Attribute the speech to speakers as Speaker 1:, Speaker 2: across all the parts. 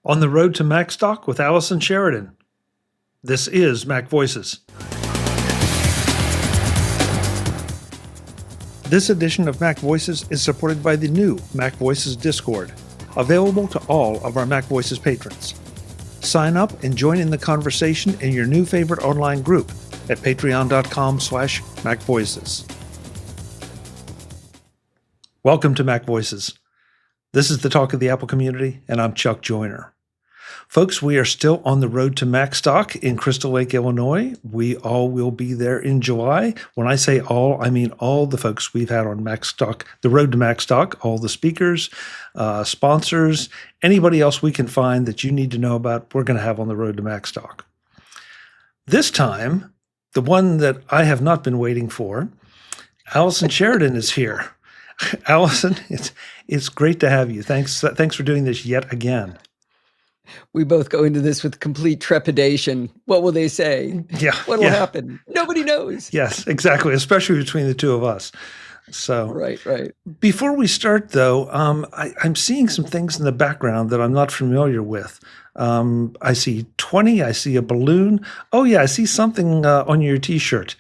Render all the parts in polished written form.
Speaker 1: On the road to Macstock with Allison Sheridan. This is MacVoices. This edition of MacVoices is supported by the new MacVoices Discord, available to all of our MacVoices patrons. Sign up and join in the conversation in your new favorite online group at patreon.com/MacVoices. Welcome to MacVoices. This is the talk of the Apple community, and I'm Chuck Joyner. Folks, we are still on the road to Macstock in Crystal Lake, Illinois. We all will be there in July. When I say all, I mean all the folks we've had on Macstock, the road to Macstock, all the speakers, sponsors, anybody else we can find that you need to know about, we're going to have on the road to Macstock. This time, the one that I have not been waiting for, Allison Sheridan is here. Allison, it's great to have you. Thanks for doing this yet again.
Speaker 2: We both go into this with complete trepidation. What will they say?
Speaker 1: Yeah.
Speaker 2: What will happen? Nobody knows.
Speaker 1: Yes, exactly, especially between the two of us. So
Speaker 2: Right.
Speaker 1: Before we start, though, I'm seeing some things in the background that I'm not familiar with. I see 20. I see a balloon. Oh, yeah, I see something on your T-shirt.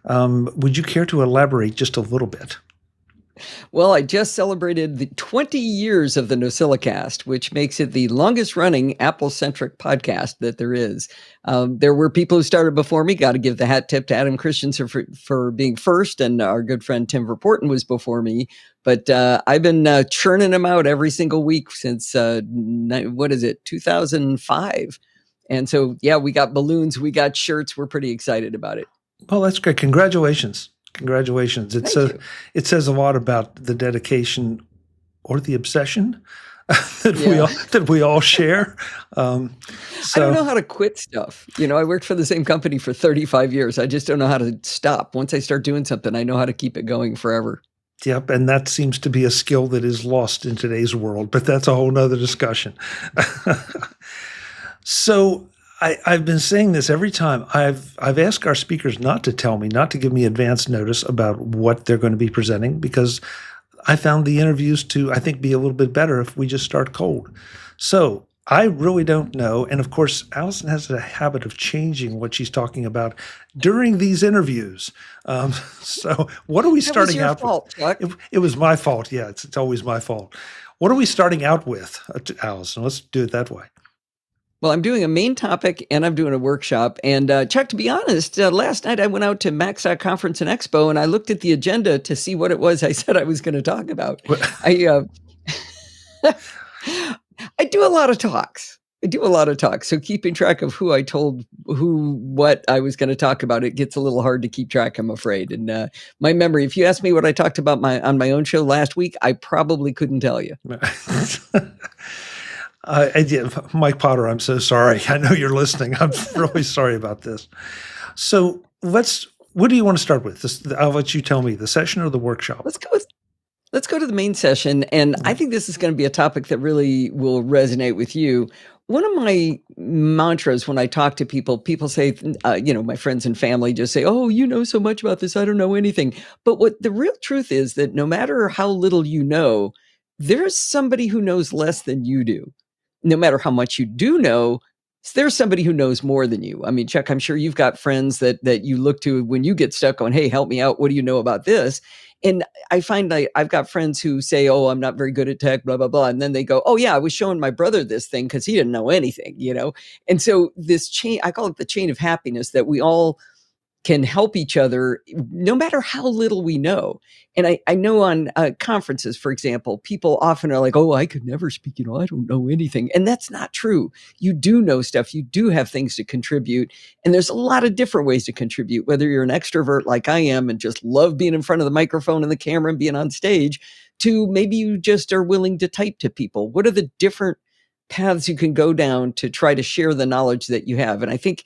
Speaker 1: Would you care to elaborate just a little bit?
Speaker 2: Well, I just celebrated the 20 years of the NosillaCast, which makes it the longest running Apple-centric podcast that there is. There were people who started before me. Got to give the hat tip to Adam Christensen for being first, and our good friend Tim Verporten was before me. But I've been churning them out every single week since, 2005. And so, yeah, we got balloons, we got shirts. We're pretty excited about it.
Speaker 1: Well, that's great. Congratulations. It says a lot about the dedication or the obsession that we all share. I
Speaker 2: don't know how to quit stuff. I worked for the same company for 35 years. I just don't know how to stop. Once I start doing something, I know how to keep it going forever.
Speaker 1: Yep, and that seems to be a skill that is lost in today's world, but that's a whole nother discussion. So I've been saying this every time. I've asked our speakers not to give me advance notice about what they're going to be presenting, because I found the interviews to, I think, be a little bit better if we just start cold. So I really don't know. And of course, Allison has a habit of changing what she's talking about during these interviews. So what are we starting out with? Chuck. It was my fault. Yeah, it's always my fault. What are we starting out with, Allison? Let's do it that way.
Speaker 2: Well, I'm doing a main topic and I'm doing a workshop. And Chuck, to be honest, last night I went out to Macstock Conference and Expo and I looked at the agenda to see what it was I said I was going to talk about. I do a lot of talks. So keeping track of who I told what I was going to talk about, it gets a little hard to keep track, I'm afraid. And my memory, if you asked me what I talked about on my own show last week, I probably couldn't tell you.
Speaker 1: Mike Potter, I'm so sorry. I know you're listening. I'm really sorry about this. So what do you want to start with? I'll let you tell me, the session or the workshop?
Speaker 2: Let's go to the main session. And I think this is going to be a topic that really will resonate with you. One of my mantras when I talk to people say, my friends and family just say, oh, you know so much about this, I don't know anything. But what the real truth is that no matter how little you know, there's somebody who knows less than you do. No matter how much you do know, there's somebody who knows more than you. I mean, Chuck, I'm sure you've got friends that you look to when you get stuck going, hey, help me out. What do you know about this? And I find I've got friends who say, oh, I'm not very good at tech, blah, blah, blah. And then they go, oh, yeah, I was showing my brother this thing because he didn't know anything, And so this chain, I call it the chain of happiness, that we all can help each other no matter how little we know. And I know on conferences, for example, people often are like, oh, I could never speak, I don't know anything. And that's not true. You do know stuff. You do have things to contribute. And there's a lot of different ways to contribute, whether you're an extrovert like I am and just love being in front of the microphone and the camera and being on stage, to maybe you just are willing to type to people. What are the different paths you can go down to try to share the knowledge that you have? And I think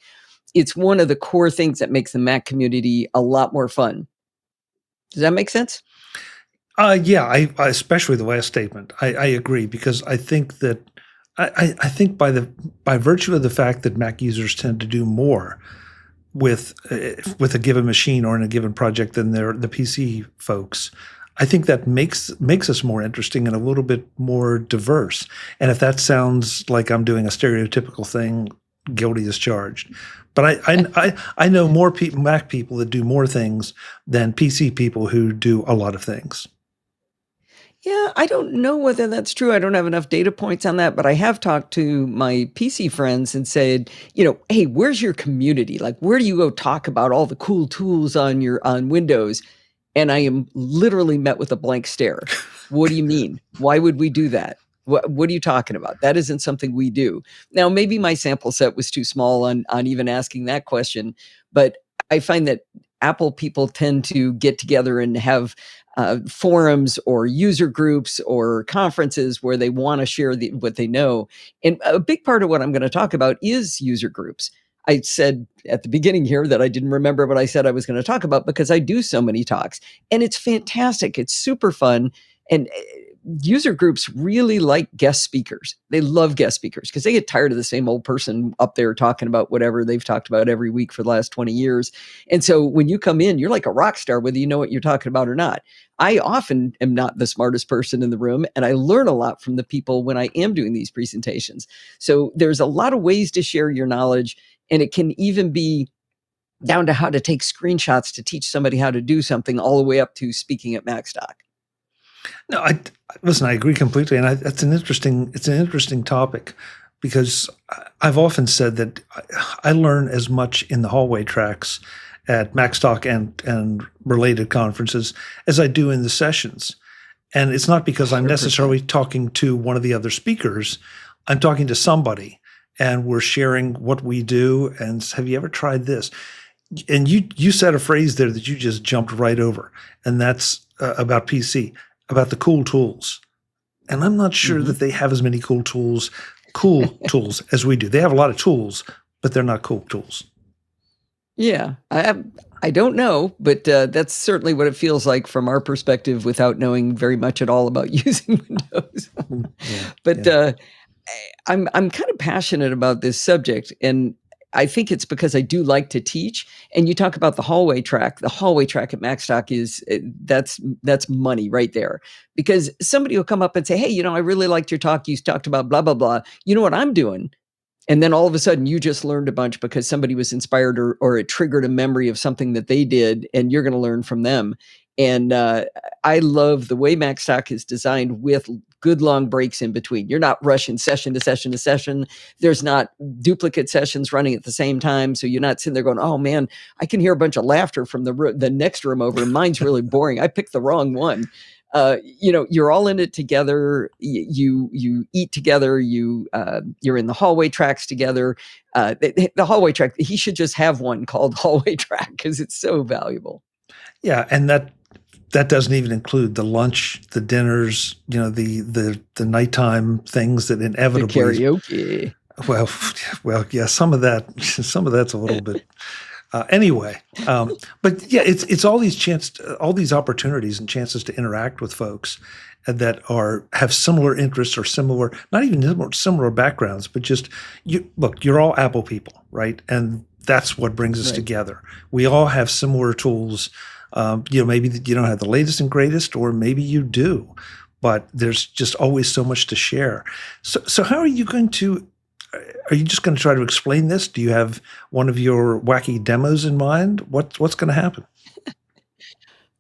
Speaker 2: it's one of the core things that makes the Mac community a lot more fun. Does that make sense?
Speaker 1: Yeah, I especially the last statement. I agree, because I think that I think by virtue of the fact that Mac users tend to do more with a given machine or in a given project than the PC folks, I think that makes us more interesting and a little bit more diverse. And if that sounds like I'm doing a stereotypical thing, guilty as charged. But I know more Mac people that do more things than PC people who do a lot of things.
Speaker 2: Yeah, I don't know whether that's true. I don't have enough data points on that, but I have talked to my PC friends and said, hey, where's your community? Like, where do you go talk about all the cool tools on Windows? And I am literally met with a blank stare. What do you mean? Why would we do that? What are you talking about? That isn't something we do. Now, maybe my sample set was too small on even asking that question, but I find that Apple people tend to get together and have forums or user groups or conferences where they want to share what they know. And a big part of what I'm going to talk about is user groups. I said at the beginning here that I didn't remember what I said I was going to talk about because I do so many talks, and it's fantastic. It's super fun. And user groups really like guest speakers. They love guest speakers because they get tired of the same old person up there talking about whatever they've talked about every week for the last 20 years. And so when you come in, you're like a rock star, whether you know what you're talking about or not. I often am not the smartest person in the room, and I learn a lot from the people when I am doing these presentations. So there's a lot of ways to share your knowledge, and it can even be down to how to take screenshots to teach somebody how to do something, all the way up to speaking at Macstock.
Speaker 1: No, listen, I agree completely. And it's an interesting topic because I've often said that I learn as much in the hallway tracks at Macstock and related conferences as I do in the sessions. And it's not because I'm necessarily talking to one of the other speakers. I'm talking to somebody and we're sharing what we do. And have you ever tried this? And you said a phrase there that you just jumped right over. And that's about PC. About the cool tools. And I'm not sure that they have as many cool tools as we do. They have a lot of tools, but they're not cool tools.
Speaker 2: Yeah, I don't know, but that's certainly what it feels like from our perspective without knowing very much at all about using Windows. I'm kind of passionate about this subject, and I think it's because I do like to teach. And you talk about the hallway track. The hallway track at Macstock that's money right there. Because somebody will come up and say, hey, I really liked your talk. You talked about blah, blah, blah. You know what I'm doing? And then all of a sudden you just learned a bunch because somebody was inspired or it triggered a memory of something that they did, and you're going to learn from them. And I love the way Macstock is designed with good long breaks in between. You're not rushing session to session to session. There's not duplicate sessions running at the same time. So you're not sitting there going, oh man, I can hear a bunch of laughter from the next room over. Mine's really boring. I picked the wrong one. You're all in it together. You eat together. You're in the hallway tracks together. The hallway track, he should just have one called hallway track because it's so valuable.
Speaker 1: Yeah. And that doesn't even include the lunch, the dinners, the nighttime things that inevitably
Speaker 2: the karaoke.
Speaker 1: Well, yeah, some of that's a little bit. Anyway, but yeah, it's all these opportunities and chances to interact with folks that have similar interests or not even similar backgrounds, but just you're all Apple people, right? And that's what brings us together. We all have similar tools. Maybe you don't have the latest and greatest, or maybe you do, but there's just always so much to share. So how are you going to? Are you just going to try to explain this? Do you have one of your wacky demos in mind? What's going to happen?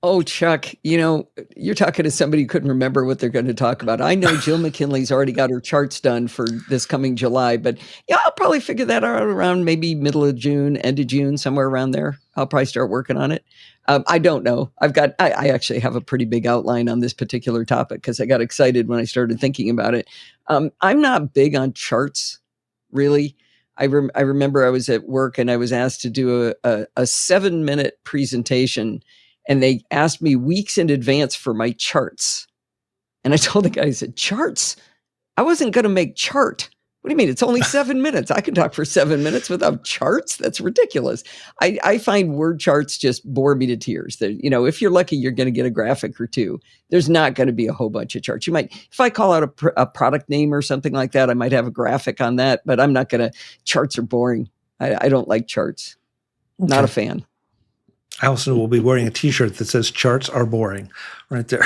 Speaker 2: Oh, Chuck, you're talking to somebody who couldn't remember what they're going to talk about. I know Jill McKinley's already got her charts done for this coming July, but yeah, I'll probably figure that out around maybe middle of June, end of June, somewhere around there. I'll probably start working on it. I don't know. I actually have a pretty big outline on this particular topic because I got excited when I started thinking about it. I'm not big on charts, really. I remember I was at work and I was asked to do a 7-minute presentation, and they asked me weeks in advance for my charts. And I told the guy, I said, charts? I wasn't going to make chart. What do you mean? It's only 7 minutes. I can talk for 7 minutes without charts. That's ridiculous. I find word charts just bore me to tears. If you're lucky, you're going to get a graphic or two. There's not going to be a whole bunch of charts. You might, if I call out a product name or something like that, I might have a graphic on that, but I'm not going to, charts are boring. I don't like charts. Okay. Not a fan.
Speaker 1: Allison will be wearing a T-shirt that says "Charts are boring," right there.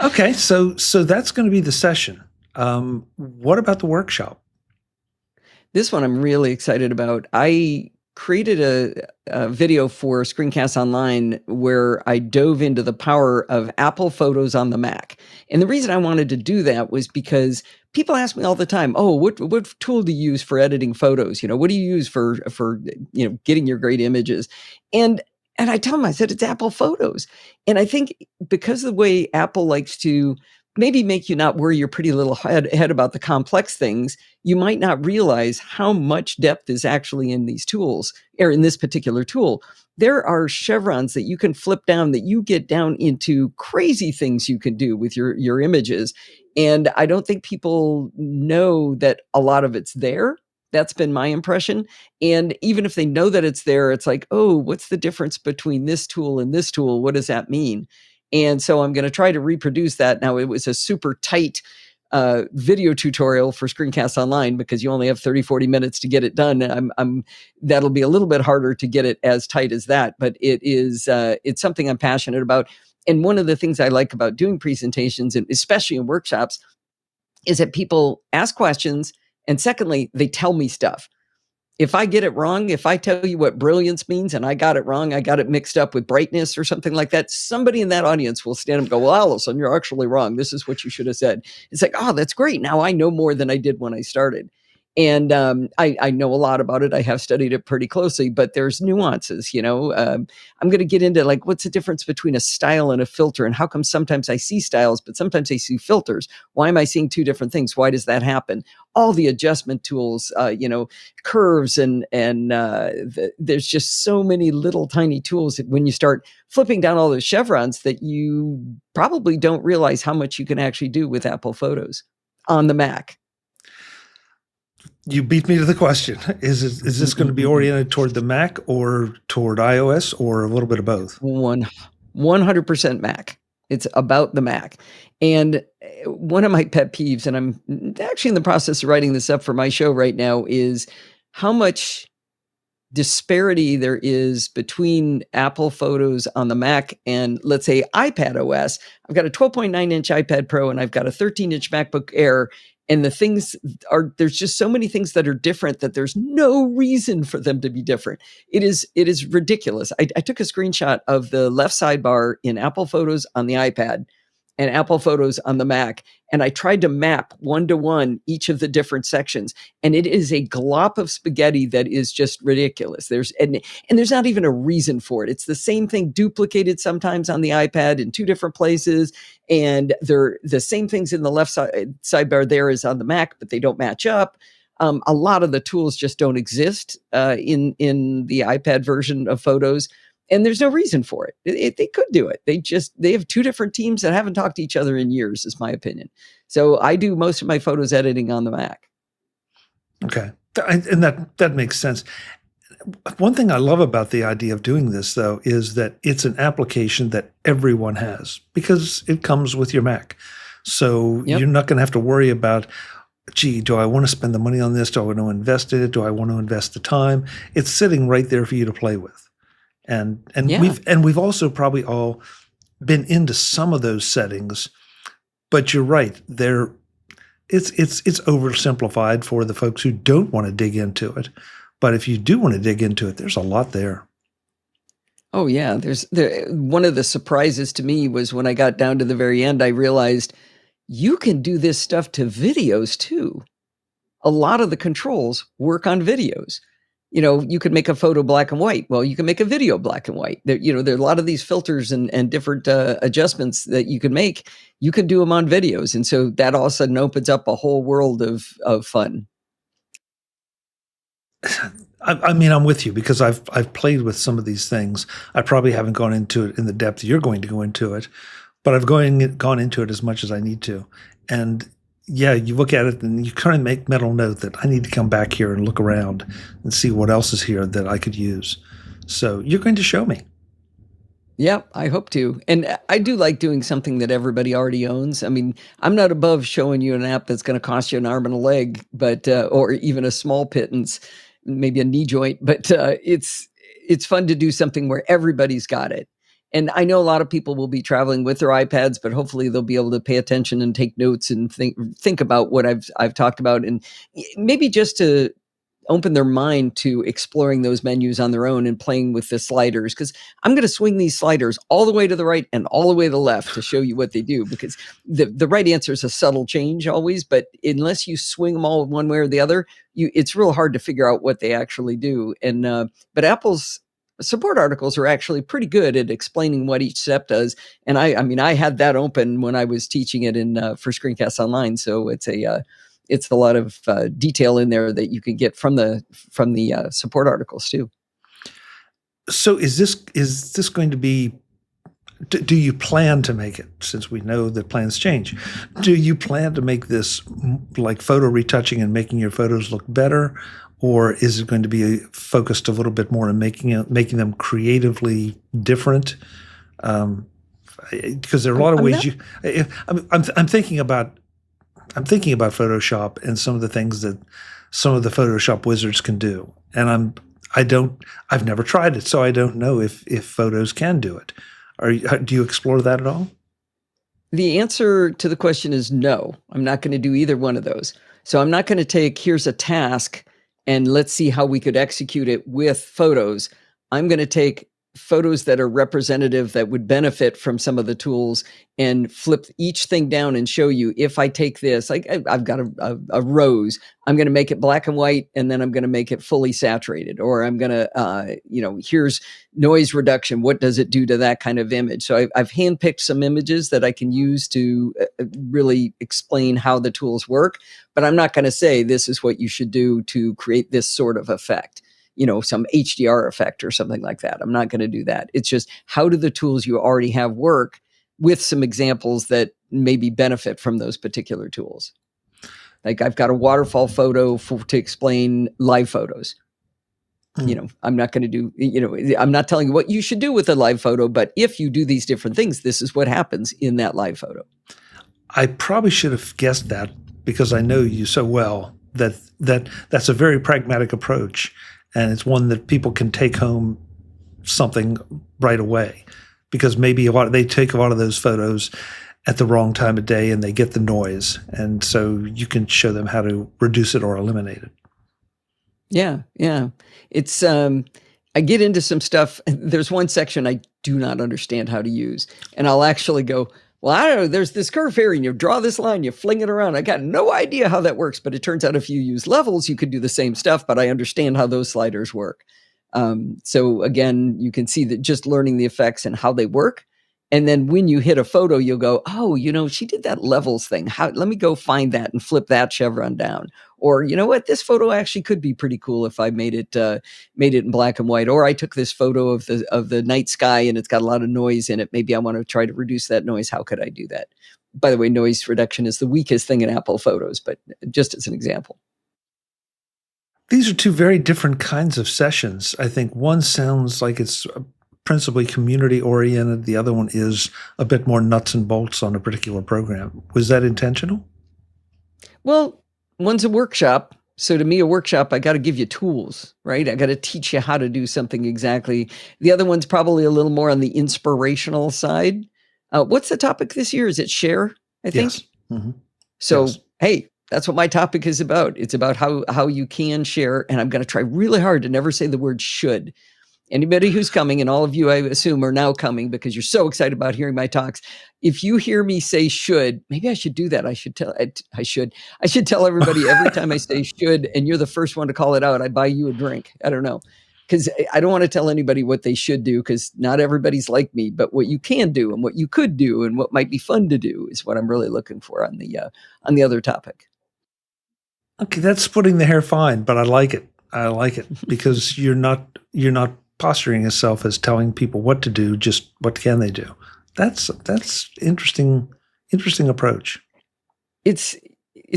Speaker 1: Okay, so that's going to be the session. What about the workshop?
Speaker 2: This one I'm really excited about. I created a video for Screencast Online where I dove into the power of Apple Photos on the Mac. And the reason I wanted to do that was because people ask me all the time, "Oh, what tool do you use for editing photos? What do you use for getting your great images?" And I tell them, I said, it's Apple Photos. And I think because of the way Apple likes to maybe make you not worry your pretty little head about the complex things, you might not realize how much depth is actually in these tools, or in this particular tool. There are chevrons that you can flip down that you get down into crazy things you can do with your images. And I don't think people know that a lot of it's there. That's been my impression. And even if they know that it's there, it's like, oh, what's the difference between this tool and this tool? What does that mean? And so I'm going to try to reproduce that. Now, it was a super tight video tutorial for Screencast Online because you only have 30, 40 minutes to get it done. That'll be a little bit harder to get it as tight as that, but it's something I'm passionate about. And one of the things I like about doing presentations, and especially in workshops, is that people ask questions. And secondly, they tell me stuff. If I get it wrong, if I tell you what brilliance means and I got it wrong, I got it mixed up with brightness or something like that, somebody in that audience will stand up and go, "Well, Allison, you're actually wrong. This is what you should have said." It's like, oh, that's great. Now I know more than I did when I started. And I know a lot about it. I have studied it pretty closely, but there's nuances, I'm going to get into like, what's the difference between a style and a filter? And how come sometimes I see styles, but sometimes I see filters? Why am I seeing two different things? Why does that happen? All the adjustment tools, curves, and there's just so many little tiny tools that when you start flipping down all those chevrons that you probably don't realize how much you can actually do with Apple Photos on the Mac.
Speaker 1: You beat me to the question. Is this going to be oriented toward the Mac or toward iOS or a little bit of both?
Speaker 2: 100% Mac. It's about the Mac. And one of my pet peeves, and I'm actually in the process of writing this up for my show right now, is how much disparity there is between Apple Photos on the Mac and, let's say, iPadOS. I've got a 12.9-inch iPad Pro and I've got a 13-inch MacBook Air. And there's just so many things that are different that there's no reason for them to be different. It is ridiculous. I took a screenshot of the left sidebar in Apple Photos on the iPad and Apple Photos on the Mac, and I tried to map one-to-one each of the different sections, and it is a glop of spaghetti that is just ridiculous. There's not even a reason for it. It's the same thing duplicated sometimes on the iPad in two different places, and they're the same things in the left sidebar there as on the Mac, but they don't match up. A lot of the tools just don't exist in the iPad version of Photos. And there's no reason for it. They could do it. They have two different teams that haven't talked to each other in years, is my opinion. So I do most of my photos editing on the Mac.
Speaker 1: Okay. And that makes sense. One thing I love about the idea of doing this, though, is that it's an application that everyone has because it comes with your Mac. So You're not going to have to worry about, gee, do I want to spend the money on this? Do I want to invest in it? Do I want to invest the time? It's sitting right there for you to play with. And we've also probably all been into some of those settings, but you're right. It's oversimplified for the folks who don't want to dig into it. But if you do want to dig into it, there's a lot there.
Speaker 2: Oh yeah, one of the surprises to me was when I got down to the very end, I realized you can do this stuff to videos too. A lot of the controls work on videos. You could make a photo black and white. Well, you can make a video black and white. There are a lot of these filters and different adjustments that you can make. You can do them on videos. And so that all of a sudden opens up a whole world of fun.
Speaker 1: I mean, I'm with you because I've played with some of these things. I probably haven't gone into it in the depth you're going to go into it, but I've gone into it as much as I need to. And yeah, you look at it and you kind of make mental note that I need to come back here and look around and see what else is here that I could use. So you're going to show me.
Speaker 2: Yeah, I hope to. And I do like doing something that everybody already owns. I mean, I'm not above showing you an app that's going to cost you an arm and a leg, but or even a small pittance. maybe a knee joint, but it's fun to do something where everybody's got it. And I know a lot of people will be traveling with their iPads, but hopefully they'll be able to pay attention and take notes and think about what I've talked about, and maybe just to open their mind to exploring those menus on their own and playing with the sliders. Because I'm going to swing these sliders all the way to the right and all the way to the left to show you what they do. Because the right answer is a subtle change always, but unless you swing them all one way or the other, it's real hard to figure out what they actually do. And but Apple's support articles are actually pretty good at explaining what each step does. And I mean, I had that open when I was teaching it in for Screencasts Online, so it's a lot of detail in there that you can get from the support articles too.
Speaker 1: So is this going to be? Do you plan to make it? Since we know that plans change, do you plan to make this like photo retouching and making your photos look better, or is it going to be focused a little bit more on making them creatively different? Because there are a lot of ways I'm thinking about Photoshop and some of the things that some of the Photoshop wizards can do. And I've never tried it, so I don't know if photos can do it. Do you explore that at all?
Speaker 2: The answer to the question is no. I'm not going to do either one of those. So I'm not going to take, here's a task and let's see how we could execute it with photos. I'm going to take photos that are representative that would benefit from some of the tools and flip each thing down and show you, if I take this, like I've got a rose, I'm going to make it black and white, and then I'm going to make it fully saturated, or I'm going to, here's noise reduction. What does it do to that kind of image? So I've handpicked some images that I can use to really explain how the tools work, but I'm not going to say this is what you should do to create this sort of effect. Some HDR effect or something like that. I'm not going to do that. It's just, how do the tools you already have work, with some examples that maybe benefit from those particular tools. Like I've got a waterfall photo to explain live photos. I'm not going to do, I'm not telling you what you should do with a live photo, but if you do these different things, this is what happens in that live photo.
Speaker 1: I probably should have guessed that, because I know you so well that's a very pragmatic approach. And it's one that people can take home something right away, because maybe they take a lot of those photos at the wrong time of day and they get the noise. And so you can show them how to reduce it or eliminate it. Yeah.
Speaker 2: It's, I get into some stuff. There's one section I do not understand how to use. And I'll actually go, well, I don't know, there's this curve here and you draw this line, you fling it around. I got no idea how that works, but it turns out if you use levels, you could do the same stuff, but I understand how those sliders work. So again, you can see that just learning the effects and how they work. And then when you hit a photo, you'll go, oh, she did that levels thing. Let me go find that and flip that chevron down. Or, you know what, this photo actually could be pretty cool if I made it in black and white. Or I took this photo of the night sky and it's got a lot of noise in it. Maybe I want to try to reduce that noise. How could I do that? By the way, noise reduction is the weakest thing in Apple photos, but just as an example.
Speaker 1: These are two very different kinds of sessions. I think one sounds like it's principally community oriented. The other one is a bit more nuts and bolts on a particular program. Was that intentional?
Speaker 2: Well, one's a workshop. So to me, a workshop, I got to give you tools, right? I got to teach you how to do something exactly. The other one's probably a little more on the inspirational side. What's the topic this year? Is it share, I think?
Speaker 1: Yes. Mm-hmm.
Speaker 2: So,
Speaker 1: yes.
Speaker 2: Hey, that's what my topic is about. It's about how you can share. And I'm going to try really hard to never say the word should. Anybody who's coming, and all of you, I assume, are now coming because you're so excited about hearing my talks. If you hear me say should, maybe I should do that. I should tell everybody every time I say should, and you're the first one to call it out, I buy you a drink. I don't know. Because I don't want to tell anybody what they should do, because not everybody's like me. But what you can do and what you could do and what might be fun to do is what I'm really looking for on the other topic.
Speaker 1: Okay, that's splitting the hair fine, but I like it. Because you're not posturing yourself as telling people what to do, just what can they do. That's interesting approach.
Speaker 2: It's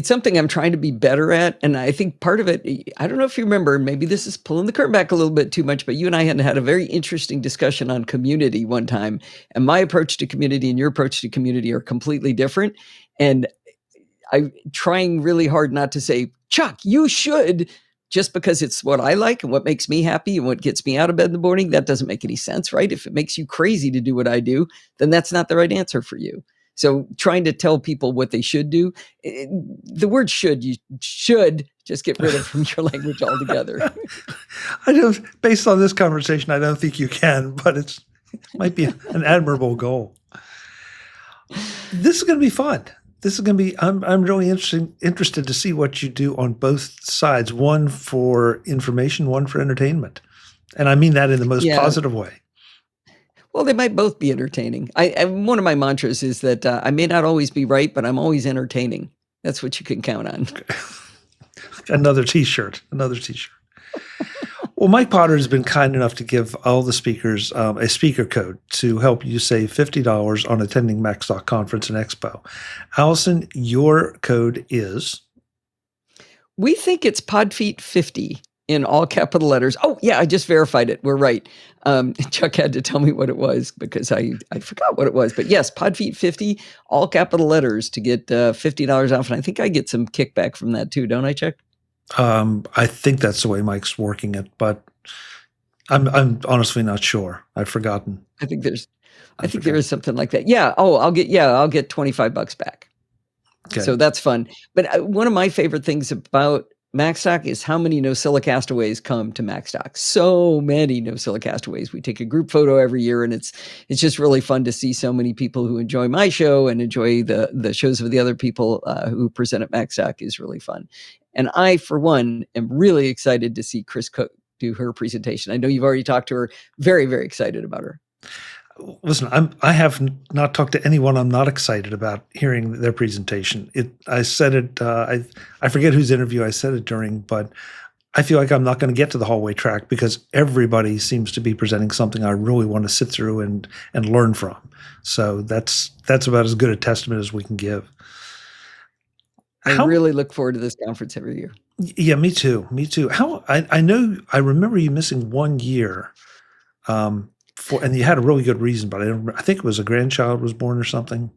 Speaker 2: something I'm trying to be better at. And I think part of it, I don't know if you remember, maybe this is pulling the curtain back a little bit too much, but you and I had a very interesting discussion on community one time. And my approach to community and your approach to community are completely different. And I'm trying really hard not to say, Chuck, you should just because it's what I like and what makes me happy and what gets me out of bed in the morning, that doesn't make any sense, right? If it makes you crazy to do what I do, then that's not the right answer for you. So trying to tell people what they should do, the word should, you should just get rid of from your language altogether.
Speaker 1: I know, based on this conversation, I don't think you can, but it might be an admirable goal. This is going to be fun. This is going to be, I'm really interested to see what you do on both sides, one for information, one for entertainment. And I mean that in the most positive way.
Speaker 2: Well, they might both be entertaining. One of my mantras is that I may not always be right, but I'm always entertaining. That's what you can count on.
Speaker 1: Another t-shirt. Well, Mike Potter has been kind enough to give all the speakers a speaker code to help you save $50 on attending Macstock Conference and Expo. Allison, your code is?
Speaker 2: We think it's PodFeet50 in all capital letters. Oh, yeah, I just verified it. We're right. Chuck had to tell me what it was because I forgot what it was. But yes, PodFeet50, all capital letters to get $50 off. And I think I get some kickback from that too, don't I, Chuck?
Speaker 1: I think that's the way Mike's working it, but I'm honestly not sure. I've forgotten.
Speaker 2: I think there is something like that. Yeah. Oh, I'll get $25 back. Okay. So that's fun. But one of my favorite things about Macstock is how many NosillaCastaways come to Macstock. So many NosillaCastaways. We take a group photo every year, and it's just really fun to see so many people who enjoy my show and enjoy the shows of the other people who present at Macstock is really fun. And I, for one, am really excited to see Chris Cook do her presentation. I know you've already talked to her. Very, very excited about her.
Speaker 1: Listen, I have not talked to anyone I'm not excited about hearing their presentation. I said it, I forget whose interview I said it during, but I feel like I'm not going to get to the hallway track because everybody seems to be presenting something I really want to sit through and learn from. So that's about as good a testament as we can give.
Speaker 2: I really look forward to this conference every year.
Speaker 1: Yeah, me too. I remember you missing 1 year, and you had a really good reason, but I think it was a grandchild was born or something.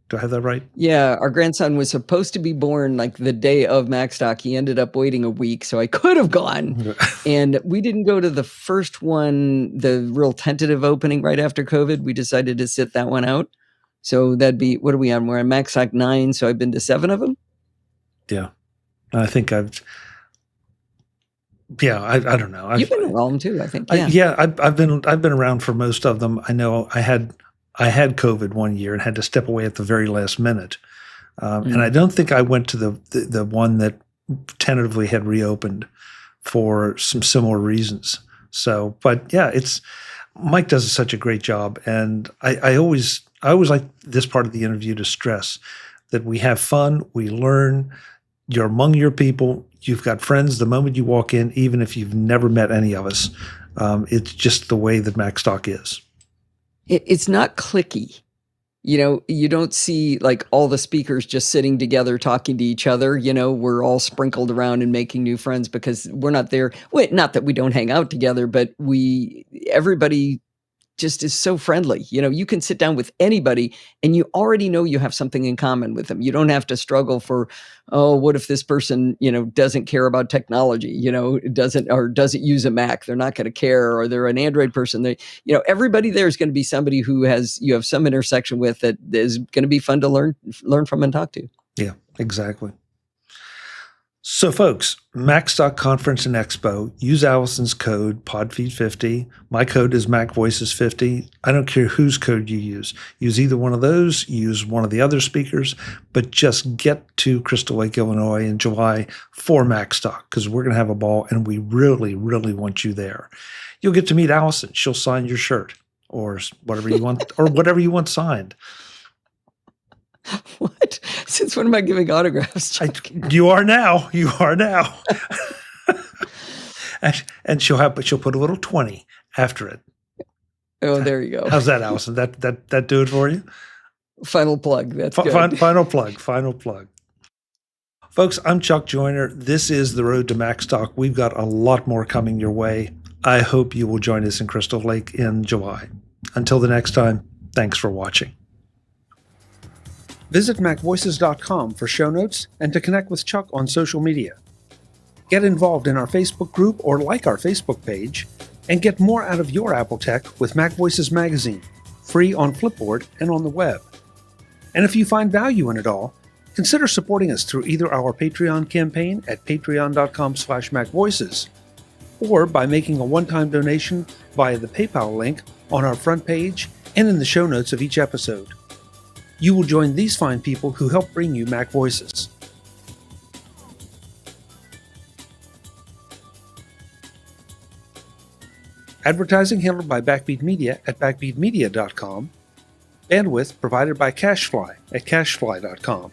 Speaker 1: Do I have that right?
Speaker 2: Yeah, our grandson was supposed to be born like the day of Macstock. He ended up waiting a week, so I could have gone. And we didn't go to the first one, the real tentative opening right after COVID. We decided to sit that one out. So that'd be, what are we on? We're on Macstock 9, so I've been to 7 of them.
Speaker 1: Yeah. I think I don't know.
Speaker 2: You've been around too, I think.
Speaker 1: Yeah. I've been around for most of them. I know I had COVID 1 year and had to step away at the very last minute. And I don't think I went to the one that tentatively had reopened for some similar reasons. So, but yeah, Mike does such a great job. And I always like this part of the interview to stress that we have fun, we learn, you're among your people, you've got friends the moment you walk in, even if you've never met any of us. It's just the way that Macstock is.
Speaker 2: It's not cliquey. You don't see like all the speakers just sitting together talking to each other. We're all sprinkled around and making new friends because we're not there. Wait, not that we don't hang out together, but everybody just is so friendly. You can sit down with anybody and you already know you have something in common with them. You don't have to struggle for, what if this person, doesn't care about technology, doesn't use a Mac, they're not going to care, or they're an Android person. Everybody there is going to be somebody you have some intersection with that is going to be fun to learn from and talk to.
Speaker 1: Yeah, exactly. So folks, Macstock Conference and Expo, use Allison's code, PodFeet50. My code is MacVoices50. I don't care whose code you use. Use either one of those, use one of the other speakers, but just get to Crystal Lake, Illinois in July for Macstock because we're going to have a ball and we really, really want you there. You'll get to meet Allison. She'll sign your shirt or whatever you want, or whatever you want signed.
Speaker 2: What? Since when am I giving autographs?
Speaker 1: You are now. and she'll put a little 20 after it.
Speaker 2: Oh, there you go.
Speaker 1: How's that, Allison? That do it for you?
Speaker 2: Final plug. That's good.
Speaker 1: Final plug. Folks, I'm Chuck Joyner. This is The Road to Macstock. We've got a lot more coming your way. I hope you will join us in Crystal Lake in July. Until the next time, thanks for watching. Visit MacVoices.com for show notes and to connect with Chuck on social media. Get involved in our Facebook group or like our Facebook page, and get more out of your Apple tech with MacVoices magazine, free on Flipboard and on the web. And if you find value in it all, consider supporting us through either our Patreon campaign at patreon.com/MacVoices or by making a one-time donation via the PayPal link on our front page and in the show notes of each episode. You will join these fine people who help bring you MacVoices. Advertising handled by Backbeat Media at backbeatmedia.com. Bandwidth provided by CacheFly at cachefly.com.